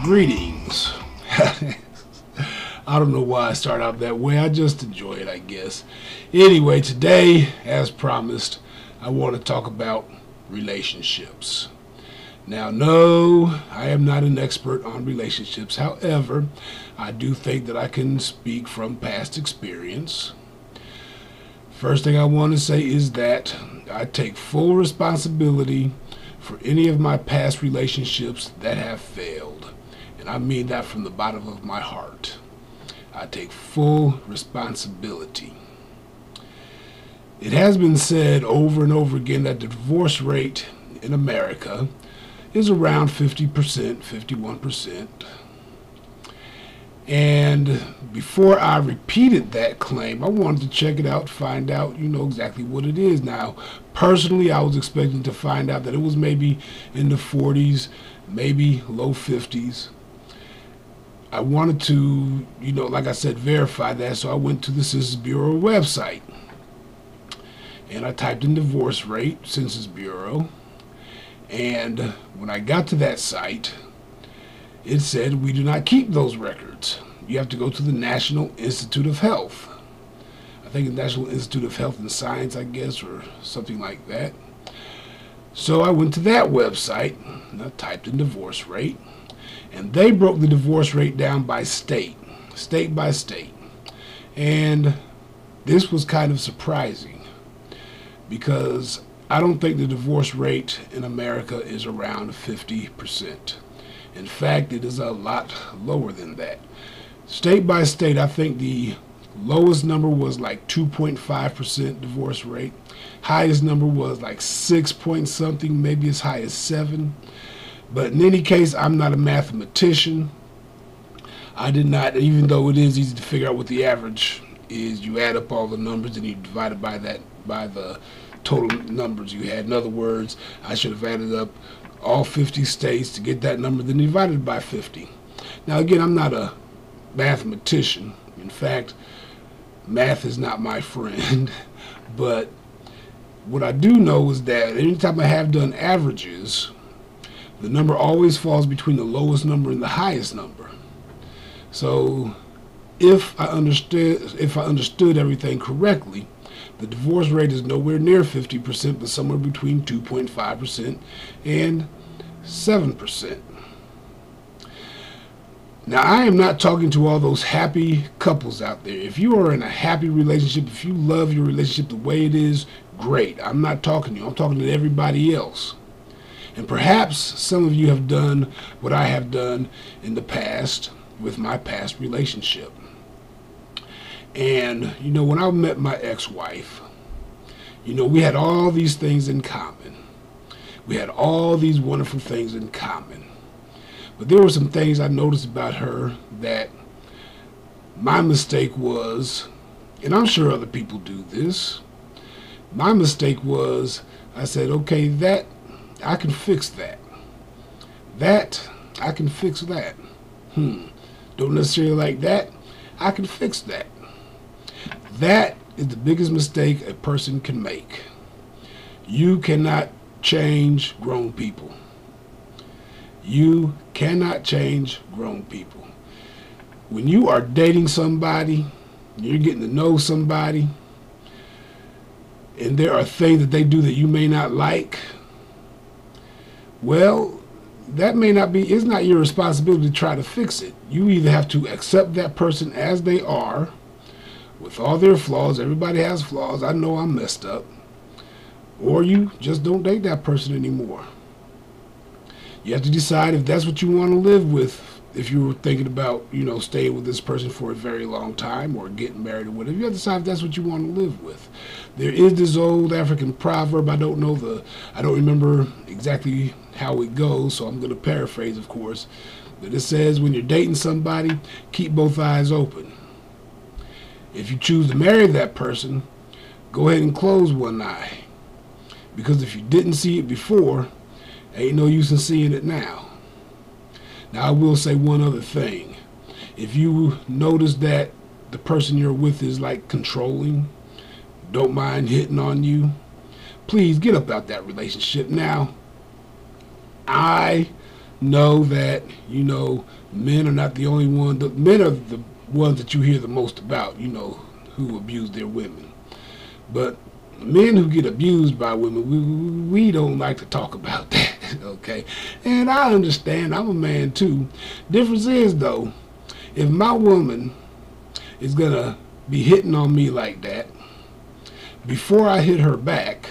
Greetings. I don't know why I start out that way. I just enjoy it, I guess. Anyway, today, as promised, I want to talk about relationships. Now, no, I am not an expert on relationships. However, I do think that I can speak from past experience. First thing I want to say is that I take full responsibility for any of my past relationships that have failed. And I mean that from the bottom of my heart. I take full responsibility. It has been said over and over again that the divorce rate in America is around 50%, 51%. And before I repeated that claim, I wanted to check it out, find out, exactly what it is. Now, personally, I was expecting to find out that it was maybe in the 40s, maybe low 50s. I wanted to, like I said, verify that, so I went to the Census Bureau website. And I typed in divorce rate, Census Bureau. And when I got to that site, it said we do not keep those records. You have to go to the National Institute of Health. I think the National Institute of Health and Science, I guess, or something like that. So I went to that website, and I typed in divorce rate. And they broke the divorce rate down by state by state. And this was kind of surprising because I don't think the divorce rate in America is around 50%. In fact, it is a lot lower than that. State by state, I think the lowest number was like 2.5% divorce rate. Highest number was like 6 point something, maybe as high as 7. But in any case, I'm not a mathematician. I did not, even though it is easy to figure out what the average is, you add up all the numbers and you divide it by the total numbers you had. In other words, I should have added up all 50 states to get that number, then divided by 50. Now again, I'm not a mathematician. In fact, math is not my friend. But what I do know is that anytime I have done averages, the number always falls between the lowest number and the highest number. So if I understood everything correctly, the divorce rate is nowhere near 50%, but somewhere between 2.5% and 7%. Now, I am not talking to all those happy couples out there. If you are in a happy relationship, if you love your relationship the way it is, great. I'm not talking to you. I'm talking to everybody else. And perhaps some of you have done what I have done in the past with my past relationship. And, when I met my ex-wife, we had all these things in common. We had all these wonderful things in common. But there were some things I noticed about her that my mistake was, and I'm sure other people do this, my mistake was I said, okay, that I can fix that. That, I can fix that. Don't necessarily like that. I can fix that. That is the biggest mistake a person can make. You cannot change grown people. You cannot change grown people. When you are dating somebody, you're getting to know somebody, and there are things that they do that you may not like, well, that may not be, it's not your responsibility to try to fix it. You either have to accept that person as they are, with all their flaws. Everybody has flaws. I know I'm messed up. Or you just don't date that person anymore. You have to decide if that's what you want to live with. If you were thinking about, staying with this person for a very long time or getting married or whatever, you have to decide if that's what you want to live with. There is this old African proverb. I don't remember exactly how it goes, so I'm going to paraphrase, of course. But it says, when you're dating somebody, keep both eyes open. If you choose to marry that person, go ahead and close one eye. Because if you didn't see it before, ain't no use in seeing it now. Now, I will say one other thing. If you notice that the person you're with is like controlling, don't mind hitting on you, please get up out that relationship. Now, I know that, you know, men are not the only one. The men are the ones that you hear the most about, you know, who abuse their women. But men who get abused by women, we don't like to talk about that, okay? And I understand, I'm a man too. Difference is, though, if my woman is going to be hitting on me like that, before I hit her back,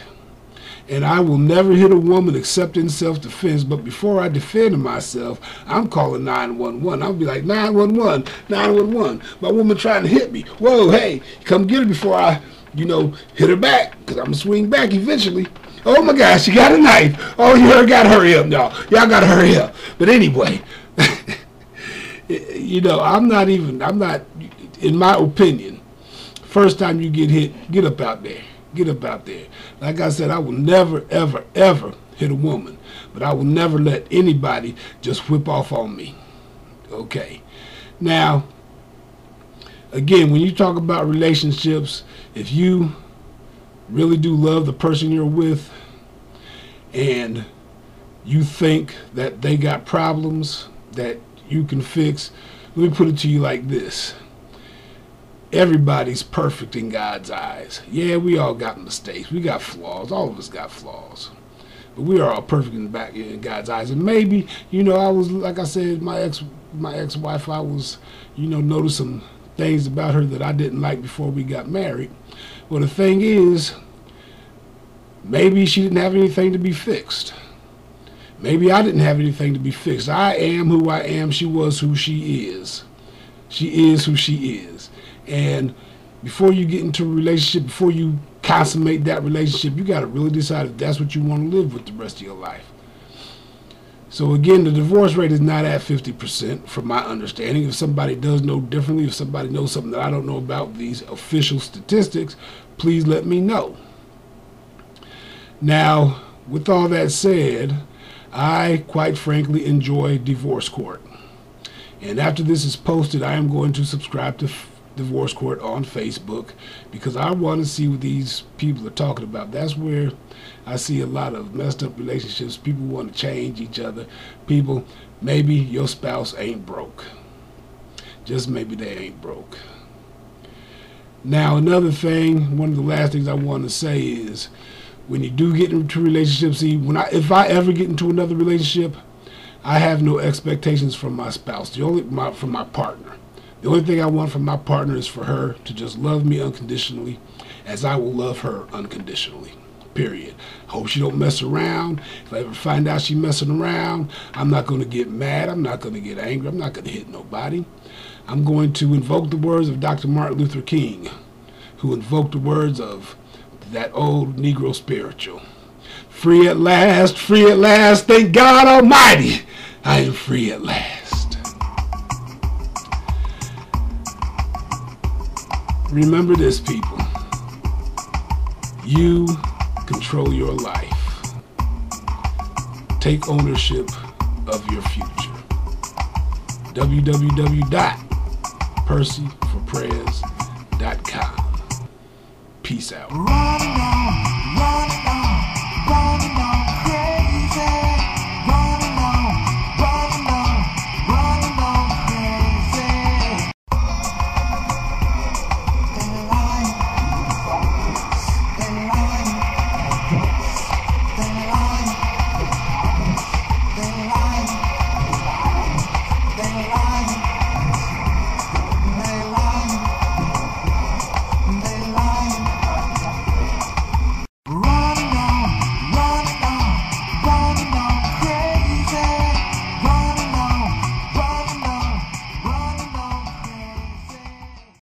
and I will never hit a woman except in self-defense, but before I defend myself, I'm calling 911. I'll be like, 911, 911. My woman trying to hit me. Whoa, hey, come get her before I, you know, hit her back, because I'm going to swing back eventually. Oh, my gosh, she got a knife. Oh, you got to hurry up, y'all. Y'all got to hurry up. But anyway, you know, I'm not, in my opinion, first time you get hit, get up out there. Get up out there. Like I said, I will never, ever, ever hit a woman. But I will never let anybody just whip off on me. Okay. Now, again, when you talk about relationships, if you really do love the person you're with and you think that they got problems that you can fix, let me put it to you like this. Everybody's perfect in God's eyes. Yeah, we all got mistakes. We got flaws. All of us got flaws. But we are all perfect in God's eyes. And maybe, you know, I was, like I said, my ex-wife, I was, you know, noticed some things about her that I didn't like before we got married. Well, the thing is, maybe she didn't have anything to be fixed. Maybe I didn't have anything to be fixed. I am who I am. She was who she is. She is who she is. And before you get into a relationship, before you consummate that relationship, you got to really decide if that's what you want to live with the rest of your life. So again, the divorce rate is not at 50% from my understanding. If somebody does know differently, if somebody knows something that I don't know about these official statistics, please let me know. Now, with all that said, I quite frankly enjoy divorce court. And after this is posted, I am going to subscribe to Divorce Court on Facebook because I want to see what these people are talking about. That's where I see a lot of messed up relationships. People want to change each other. People, maybe your spouse ain't broke. Just maybe they ain't broke. Now, another thing, one of the last things I want to say is when you do get into relationships, see, if I ever get into another relationship, I have no expectations from my spouse, from my partner. The only thing I want from my partner is for her to just love me unconditionally as I will love her unconditionally, period. I hope she don't mess around. If I ever find out she messing around, I'm not going to get mad. I'm not going to get angry. I'm not going to hit nobody. I'm going to invoke the words of Dr. Martin Luther King, who invoked the words of that old Negro spiritual. Free at last, thank God Almighty, I am free at last. Remember this, people. You control your life. Take ownership of your future. www.percyforprayers.com. Peace out.